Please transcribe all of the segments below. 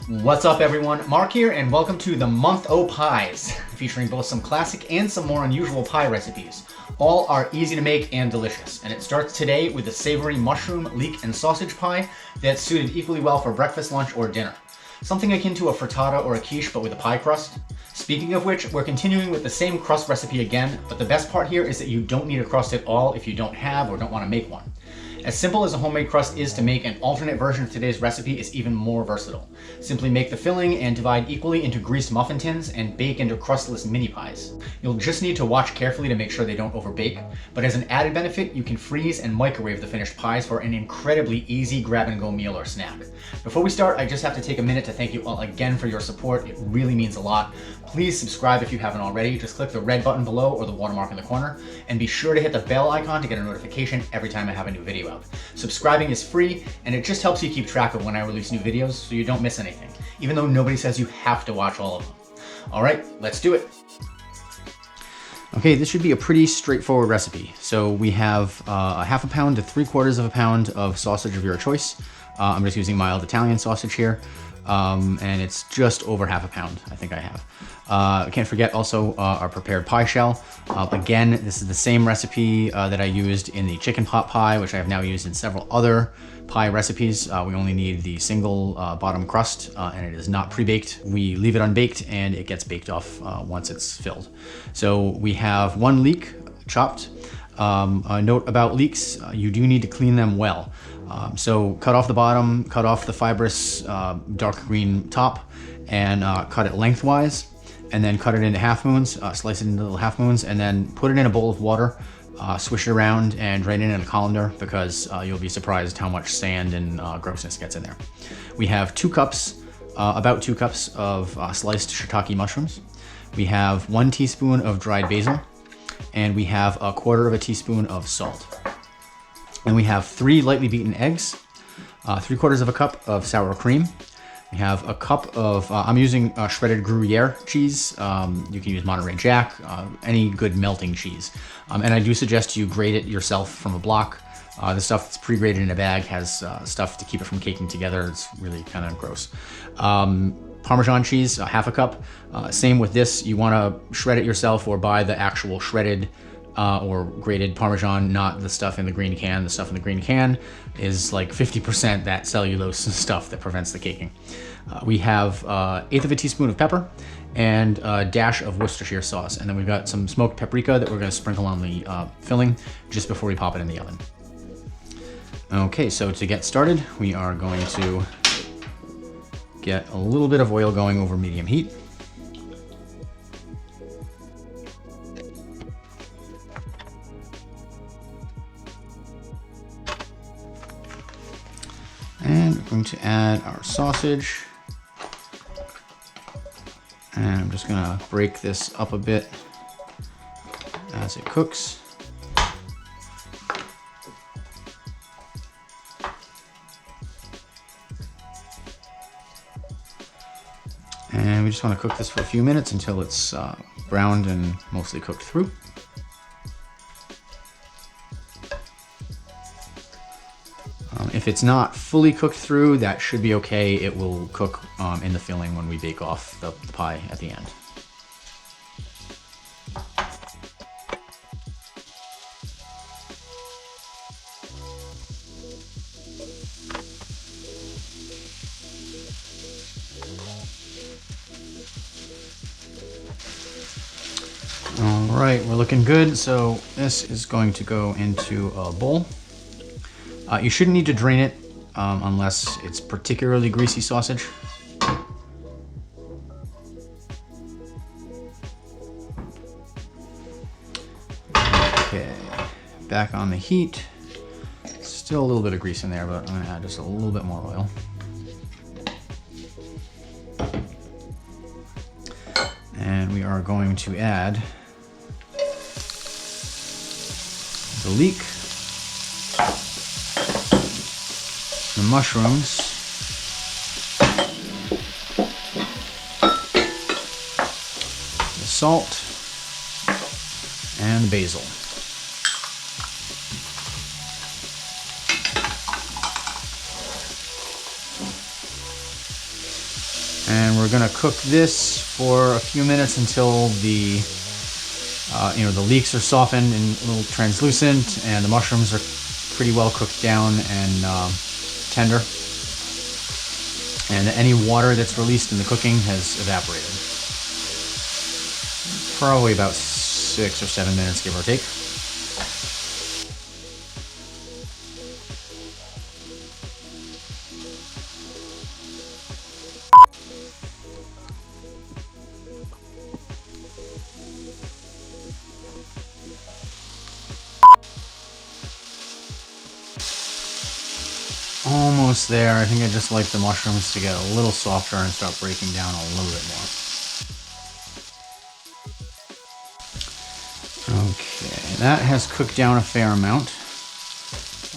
What's up everyone, Mark here and welcome to the Month O Pies, featuring both some classic and some more unusual pie recipes. All are easy to make and delicious, and it starts today with a savory mushroom, leek, and sausage pie that's suited equally well for breakfast, lunch, or dinner. Something akin to a frittata or a quiche, but with a pie crust. Speaking of which, we're continuing with the same crust recipe again, but the best part here is that you don't need a crust at all if you don't have or don't want to make one. As simple as a homemade crust is to make, an alternate version of today's recipe is even more versatile. Simply make the filling and divide equally into greased muffin tins and bake into crustless mini pies. You'll just need to watch carefully to make sure they don't overbake, but as an added benefit, you can freeze and microwave the finished pies for an incredibly easy grab-and-go meal or snack. Before we start, I just have to take a minute to thank you all again for your support. It really means a lot. Please subscribe if you haven't already. Just click the red button below or the watermark in the corner, and be sure to hit the bell icon to get a notification every time I have a new video out. Subscribing is free, and it just helps you keep track of when I release new videos so you don't miss anything, even though nobody says you have to watch all of them. All right, let's do it. Okay, this should be a pretty straightforward recipe. So we have a half a pound to 3/4 of a pound of sausage of your choice. I'm just using mild Italian sausage here, and it's just over half a pound, I think I have. I can't forget also our prepared pie shell. Again, this is the same recipe that I used in the chicken pot pie, which I have now used in several other pie recipes. We only need the single bottom crust, and it is not pre-baked. We leave it unbaked and it gets baked off once it's filled. So we have 1 leek chopped. A note about leeks, you do need to clean them well. So cut off the bottom, cut off the fibrous dark green top, and cut it lengthwise, and then cut it into half moons, slice it into little half moons, and then put it in a bowl of water, swish it around, and drain it in a colander because you'll be surprised how much sand and grossness gets in there. We have 2 cups, about 2 cups of sliced shiitake mushrooms. We have 1 teaspoon of dried basil, and we have 1/4 teaspoon of salt. And we have 3 lightly beaten eggs, 3/4 cup of sour cream. We have a cup of, I'm using shredded Gruyere cheese. You can use Monterey Jack, any good melting cheese. And I do suggest you grate it yourself from a block. The stuff that's pre-grated in a bag has stuff to keep it from caking together. It's really kind of gross. Parmesan cheese, half a cup. Same with this, you wanna shred it yourself or buy the actual shredded or grated Parmesan, not the stuff in the green can. The stuff in the green can is like 50% that cellulose stuff that prevents the caking. We have 1/8 teaspoon of pepper and a dash of Worcestershire sauce. And then we've got some smoked paprika that we're gonna sprinkle on the filling just before we pop it in the oven. Okay, so to get started, we are going to get a little bit of oil going over medium heat. And we're going to add our sausage. And I'm just gonna break this up a bit as it cooks. And we just want to cook this for a few minutes until it's browned and mostly cooked through. If it's not fully cooked through, that should be okay. It will cook in the filling when we bake off the pie at the end. All right, we're looking good. So this is going to go into a bowl. You shouldn't need to drain it unless it's particularly greasy sausage. Okay, back on the heat. Still a little bit of grease in there, but I'm gonna add just a little bit more oil. And we are going to add the leek, the mushrooms, the salt, and the basil. And we're gonna cook this for a few minutes until the the leeks are softened and a little translucent, and the mushrooms are pretty well cooked down and tender. And any water that's released in the cooking has evaporated. Probably about 6 or 7 minutes, give or take. Almost there. I think I just like the mushrooms to get a little softer and start breaking down a little bit more. Okay, that has cooked down a fair amount.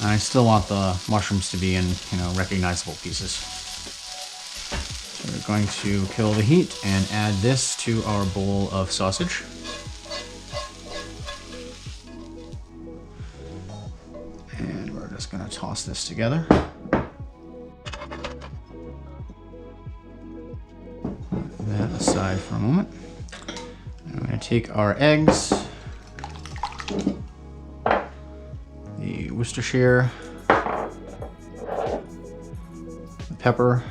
I still want the mushrooms to be in, recognizable pieces. So we're going to kill the heat and add this to our bowl of sausage. And we're just going to toss this together. That aside for a moment. I'm going to take our eggs, the Worcestershire, the pepper,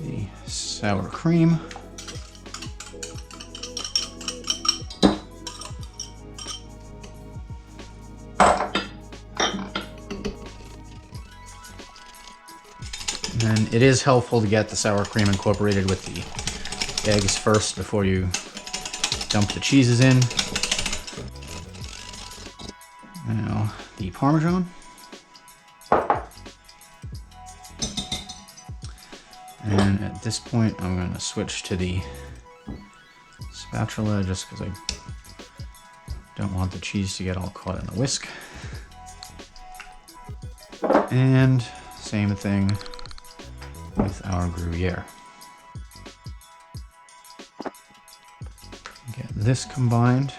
the sour cream, and it is helpful to get the sour cream incorporated with the eggs first before you dump the cheeses in. Now the Parmesan. And at this point I'm going to switch to the spatula just because I don't want the cheese to get all caught in the whisk. And same thing with our Gruyere. Get this combined.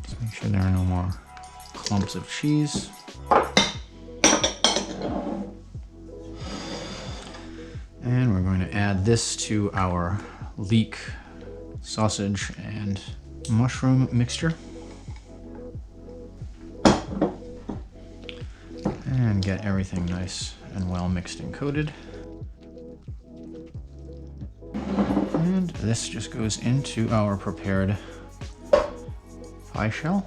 Just make sure there are no more clumps of cheese. And we're going to add this to our leek sausage and mushroom mixture. And get everything nice and well mixed and coated. And this just goes into our prepared pie shell.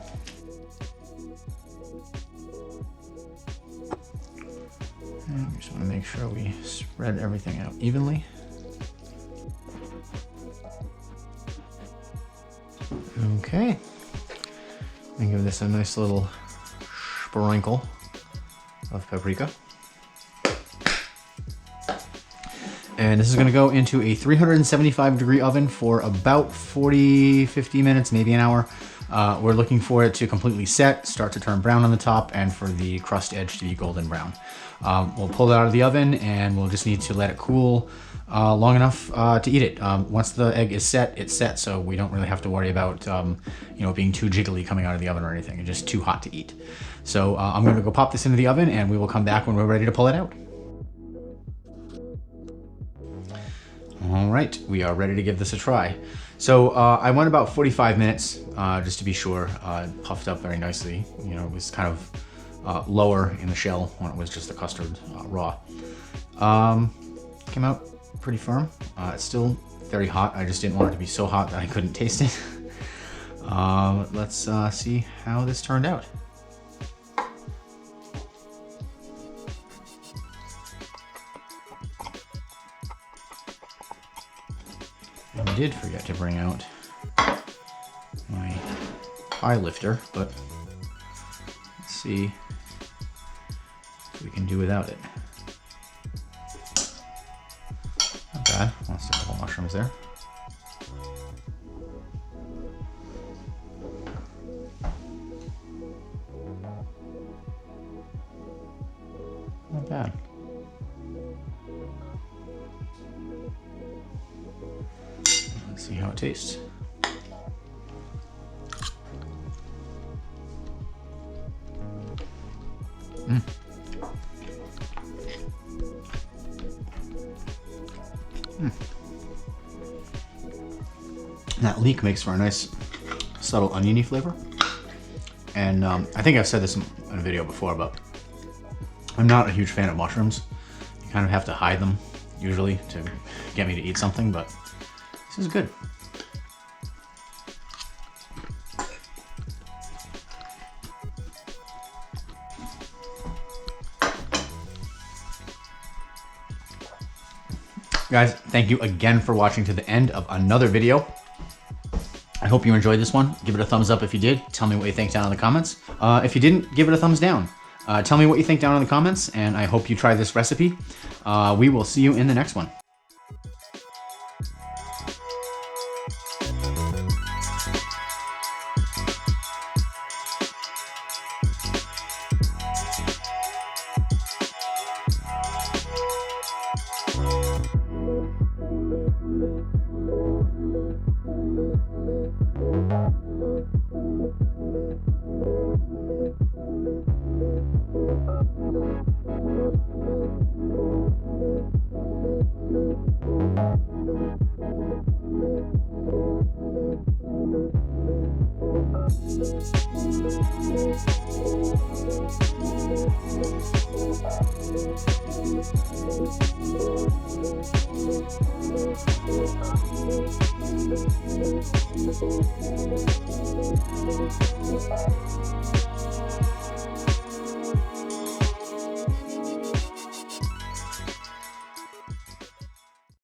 And we just want to make sure we spread everything out evenly. Okay. And give this a nice little sprinkle of paprika. And this is going to go into a 375-degree oven for about 40-50 minutes, maybe an hour. We're looking for it to completely set, start to turn brown on the top, and for the crust edge to be golden brown. We'll pull it out of the oven, and we'll just need to let it cool long enough to eat it. Once the egg is set, it's set, so we don't really have to worry about being too jiggly coming out of the oven or anything. It's just too hot to eat. So I'm going to go pop this into the oven, and we will come back when we're ready to pull it out. All right, we are ready to give this a try. So I went about 45 minutes just to be sure. Puffed up very nicely. It was kind of lower in the shell when it was just the custard raw. Came out pretty firm. It's still very hot. I just didn't want it to be so hot that I couldn't taste it. Let's see how this turned out. I did forget to bring out my pie lifter, but let's see what we can do without it. Not bad. Lots of little mushrooms there. Not bad. See how it tastes. That leek makes for a nice, subtle oniony flavor. And I think I've said this in a video before, but I'm not a huge fan of mushrooms. You kind of have to hide them, usually, to get me to eat something, but this is good. Guys, thank you again for watching to the end of another video. I hope you enjoyed this one. Give it a thumbs up if you did. Tell me what you think down in the comments. If you didn't, give it a thumbs down. Tell me what you think down in the comments, and I hope you try this recipe. We will see you in the next one.